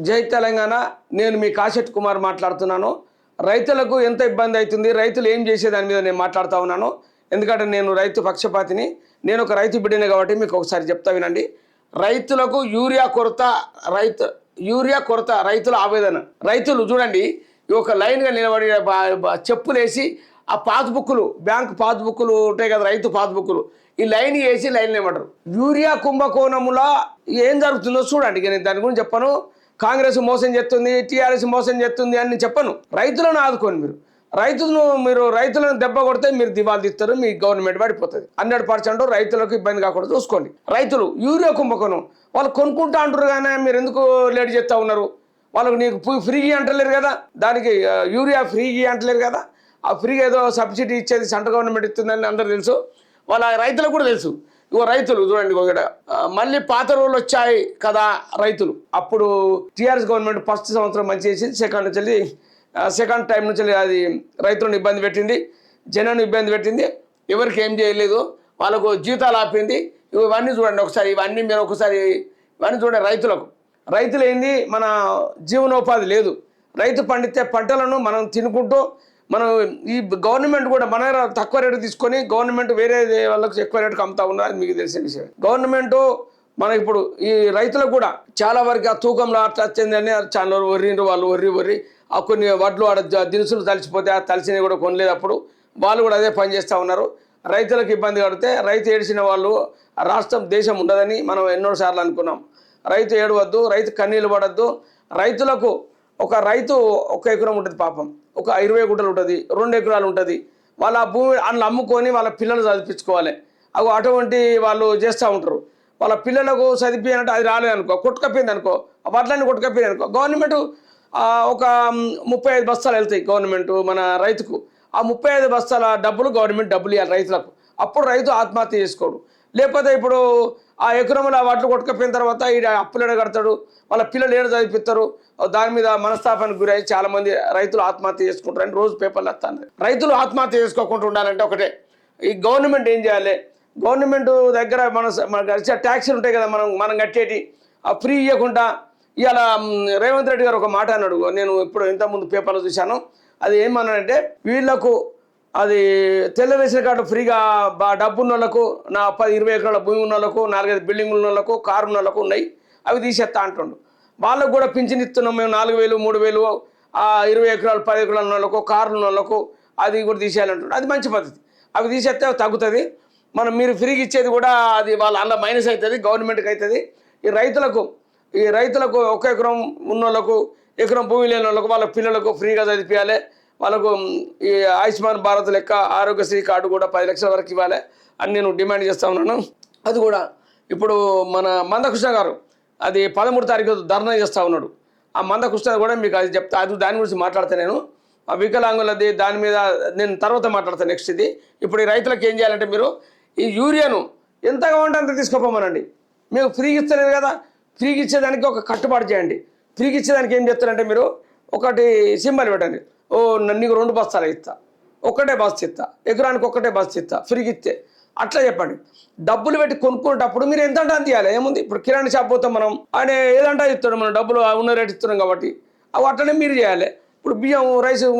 జై తెలంగాణ. నేను మీ కాశెట్ కుమార్ మాట్లాడుతున్నాను. రైతులకు ఎంత ఇబ్బంది అవుతుంది, రైతులు ఏం చేసే దాని మీద నేను మాట్లాడుతూ ఉన్నాను. ఎందుకంటే నేను రైతు పక్షపాతిని, నేను ఒక రైతు బిడ్డనే కాబట్టి మీకు ఒకసారి చెప్తా వినండి. రైతులకు యూరియా కొరత రైతుల ఆవేదన. రైతులు చూడండి, ఒక లైన్గా నిలబడి చెప్పులేసి ఆ పాస్బుక్లు, బ్యాంక్ పాస్బుక్లు ఉంటాయి కదా, రైతు పాస్బుక్లు, ఈ లైన్ వేసి లైన్ ఏమంటారు. యూరియా కుంభకోణములా ఏం జరుగుతుందో చూడండి. నేను దాని గురించి చెప్పను. కాంగ్రెస్ మోసం చేస్తుంది, టీఆర్ఎస్ మోసం చేస్తుంది అని నేను చెప్పను. రైతులను ఆదుకోండి. మీరు రైతులను దెబ్బ కొడితే మీరు దివాళా తీస్తారు, మీ గవర్నమెంట్ పడిపోతుంది. 100% రైతులకు ఇబ్బంది కాకుండా చూసుకోండి. రైతులు యూరియా కుంభకోణం వాళ్ళు కొనుక్కుంటా అంటారు, కానీ మీరు ఎందుకు లేట్ చేస్తూ ఉన్నారు? వాళ్ళకు నీకు ఫ్రీగా అంటలేరు కదా, దానికి యూరియా ఫ్రీగా అంటలేరు కదా. ఆ ఫ్రీగా ఏదో సబ్సిడీ ఇచ్చేది సెంట్రల్ గవర్నమెంట్ ఇస్తుందని అందరూ తెలుసు, వాళ్ళ రైతులకు కూడా తెలుసు. ఇగో రైతులు చూడండి, ఒకటి మళ్ళీ పాత రోజులు వచ్చాయి కదా రైతులు. అప్పుడు టీఆర్ఎస్ గవర్నమెంట్ ఫస్ట్ సంవత్సరం మంచి చేసింది, సెకండ్ టైం నుంచి అది రైతులను ఇబ్బంది పెట్టింది, జనాన్ని ఇబ్బంది పెట్టింది, ఎవరికి ఏం చేయలేదు, వాళ్ళకు జీతాలు ఆపింది. ఇవన్నీ చూడండి ఒకసారి, ఇవన్నీ చూడండి. రైతులు ఏంది, మన జీవనోపాధి లేదు. రైతు పండితే పంటలను మనం తినుకుంటూ, మనం ఈ గవర్నమెంట్ కూడా మన తక్కువ రేటు తీసుకొని గవర్నమెంట్ వేరే వాళ్ళకి ఎక్కువ రేటుకి అమ్ముతా ఉన్నారు. అది మీకు తెలిసిన విషయం. గవర్నమెంట్ మన ఇప్పుడు ఈ రైతులకు కూడా చాలా వరకు ఆ తూకంలో అట్లా వచ్చిందని చాలా వాళ్ళు వర్రి ఆ కొన్ని వడ్లు దినుసులు తలిచిపోతే ఆ తలిసినవి కూడా కొనలేదు. అప్పుడు వాళ్ళు కూడా అదే పని చేస్తూ ఉన్నారు. రైతులకు ఇబ్బంది కడితే రైతు ఏడిచిన వాళ్ళు రాష్ట్రం దేశం ఉండదని మనం ఎన్నోసార్లు అనుకున్నాం. రైతు ఏడవద్దు, రైతు కన్నీళ్ళు పడద్దు. రైతులకు రైతు 1 ఎకరం ఉంటుంది, పాపం ఒక 20 గుంటలు ఉంటుంది, 2 ఎకరాలు ఉంటుంది. వాళ్ళ భూమి అందులో అమ్ముకొని వాళ్ళ పిల్లలు చదివించుకోవాలి. అటువంటి వాళ్ళు చేస్తూ ఉంటారు. వాళ్ళ పిల్లలకు చదివించాలంటే అది రాలేదనుకో, కొట్టుకపోయింది అనుకో, వడ్లన్నీ కొట్టుకపోయింది అనుకో, గవర్నమెంట్ ఒక 35 బస్తాలు వెళ్తాయి గవర్నమెంట్ మన రైతుకు. ఆ 35 బస్తాల గవర్నమెంట్ డబ్బులు ఇవ్వాలి రైతులకు. అప్పుడు రైతు ఆత్మహత్య చేసుకోడు. లేకపోతే ఇప్పుడు ఆ ఎకరంలో వడ్లు కొట్టుకపోయిన తర్వాత ఈ అప్పులు కడతాడు, వాళ్ళ పిల్లలు ఏడు చదివిస్తారు. దాని మీద మనస్తాపానికి గురై చాలామంది రైతులు ఆత్మహత్య చేసుకుంటారని రోజు పేపర్లు వస్తాను. రైతులు ఆత్మహత్య చేసుకోకుండా ఉండాలంటే ఒకటే, ఈ గవర్నమెంట్ ఏం చేయాలి? గవర్నమెంట్ దగ్గర మన ట్యాక్సీలు ఉంటాయి కదా, మనం కట్టేటి ఆ ఫ్రీ ఇవ్వకుండా. ఇవాళ రేవంత్ రెడ్డి గారు ఒక మాట అన్నాడు, నేను ఇప్పుడు ఇంతకుముందు పేపర్లో చూశాను. అది ఏమన్నాడంటే, వీళ్లకు అది తెల్ల రేషన్ కార్డు ఫ్రీగా డబ్బు ఉన్న వాళ్ళకు, నా 10-20 ఎకరాల భూమి ఉన్న వాళ్ళకు, 4-5 బిల్డింగులు ఉన్న వాళ్ళకు, కారు ఉన్న వాళ్ళకు ఉన్నాయి, అవి తీసేస్తా అంటుండు. వాళ్ళకు కూడా పింఛన్ ఇస్తున్నాం మేము 4,000, 3,000, 20 ఎకరాలు 10 ఎకరాలు ఉన్న వాళ్ళకు, కార్లు ఉన్న వాళ్ళకు అది కూడా తీసేయాలంటుండు. అది మంచి పద్ధతి. అవి తీసేస్తే తగ్గుతుంది. మీరు ఫ్రీగా ఇచ్చేది కూడా అది వాళ్ళ అలా మైనస్ అవుతుంది, గవర్నమెంట్కి అవుతుంది. ఈ రైతులకు 1 ఎకరం ఉన్న వాళ్ళకు, ఎకరం భూమి లేని వాళ్ళకు, వాళ్ళ పిల్లలకు ఫ్రీగా చదివించాలి. వాళ్ళకు ఈ ఆయుష్మాన్ భారత్ లెక్క ఆరోగ్యశ్రీ కార్డు కూడా 10 లక్షల వరకు ఇవ్వాలి అని నేను డిమాండ్ చేస్తూ ఉన్నాను. అది కూడా ఇప్పుడు మన మందకృష్ణ గారు అది 13వ తారీఖు ధర్నా చేస్తూ ఉన్నాడు. ఆ మందకృష్ణ కూడా మీకు అది చెప్తా, అది దాని గురించి మాట్లాడతాను నేను. ఆ వికలాంగులది దాని మీద నేను తర్వాత మాట్లాడతాను నెక్స్ట్. ఇది ఇప్పుడు ఈ రైతులకు ఏం చేయాలంటే, మీరు ఈ యూరియాను ఎంతగా ఉంటే అంత తీసుకోపోమనండి. మీకు ఫ్రీగా ఇస్తలేదు కదా, ఫ్రీగా ఇచ్చేదానికి ఒక కట్టుబాటు చేయండి. ఫ్రీగా ఇచ్చేదానికి ఏం చెప్తారంటే, మీరు ఒకటి సింబల్ పెట్టండి, నీకు 2 బస్తాలు ఇస్తా, ఒక్కటే బస్తా ఇస్తా, ఎకరానికి 1 బస్తా ఇస్తా, ఫ్రీగా ఇస్తే అట్లా చెప్పండి. డబ్బులు పెట్టి కొనుక్కునేటప్పుడు మీరు ఎంత అంటే అంత ఇవ్వాలి. ఏముంది, ఇప్పుడు కిరాణా షాప్ పోతాం మనం, ఆయన ఏదంటే ఇస్తాడు, మనం డబ్బులు ఉన్న రేటు ఇస్తున్నాం కాబట్టి అవి అట్లనే మీరు చేయాలి. ఇప్పుడు బియ్యం రైసులు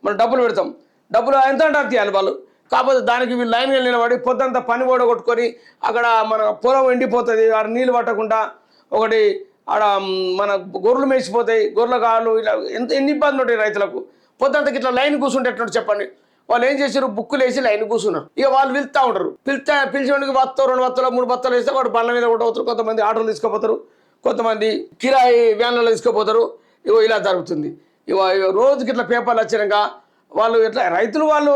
మనం డబ్బులు పెడతాం, డబ్బులు ఎంత అంటే అంత ఇవ్వాలి వాళ్ళు. కాకపోతే దానికి వీళ్ళు లైన్గా నిలబడి పొద్దంతా పని కూడా కొట్టుకొని అక్కడ మన పొలం ఎండిపోతుంది, ఆడ నీళ్ళు పట్టకుండా, ఒకటి ఆడ మన గొర్రెలు మేసిపోతాయి, గొర్రెల కాళ్ళు, ఇలా ఎన్ని ఇబ్బందులు ఉంటాయి రైతులకు. పొద్దంతకి ఇట్లా లైన్ కూర్చుంటే ఎట్లా చెప్పండి. వాళ్ళు ఏం చేశారు, బుక్కులు వేసి లైన్ కూర్చున్నారు. ఇక వాళ్ళు పిలుస్తూ ఉంటారు, పిలిచేవాడికి 2 బత్తాలు 3 బత్తాలు వేస్తే వాడు బండ్ల మీద కూడా అవుతారు. కొంతమంది ఆటోలు తీసుకుపోతారు, కొంతమంది కిరాయి వ్యాన్లలో తీసుకుపోతారు. ఇలా జరుగుతుంది. రోజుకి ఇట్లా పేపర్లు వచ్చినాక వాళ్ళు ఇట్లా రైతులు వాళ్ళకు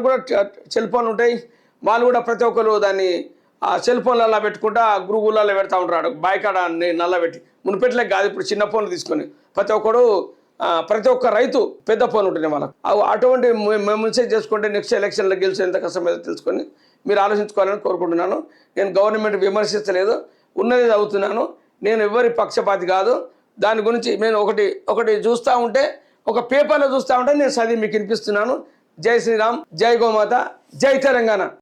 కూడా సెల్ ఫోన్లు ఉంటాయి. వాళ్ళు కూడా ప్రతి ఒక్కరు దాన్ని ఆ సెల్ ఫోన్లలో పెట్టుకుంటా గ్రూపులలో పెడతా ఉంటాడు, బాయ్కాడ నల్ల పెట్టి. మునిపెట్టలేక కాదు, ఇప్పుడు చిన్న ఫోన్లు తీసుకొని ప్రతి ఒక్క రైతు పెద్ద ఫోన్ ఉంటుంది వాళ్ళకు. అటువంటి మెసేజ్ చేసుకుంటే నెక్స్ట్ ఎలక్షన్లో గెలిచి ఎంత కష్టమేదో తెలుసుకొని మీరు ఆలోచించుకోవాలని కోరుకుంటున్నాను. నేను గవర్నమెంట్ విమర్శించలేదు, ఉన్నది చదువుతున్నాను. నేను ఎవరి పక్షపాతి కాదు. దాని గురించి నేను ఒకటి చూస్తూ ఉంటే, ఒక పేపర్లో చూస్తూ ఉంటే నేను చదివి మీకు వినిపిస్తున్నాను. జై శ్రీరామ్, జై గోమాత, జై తెలంగాణ.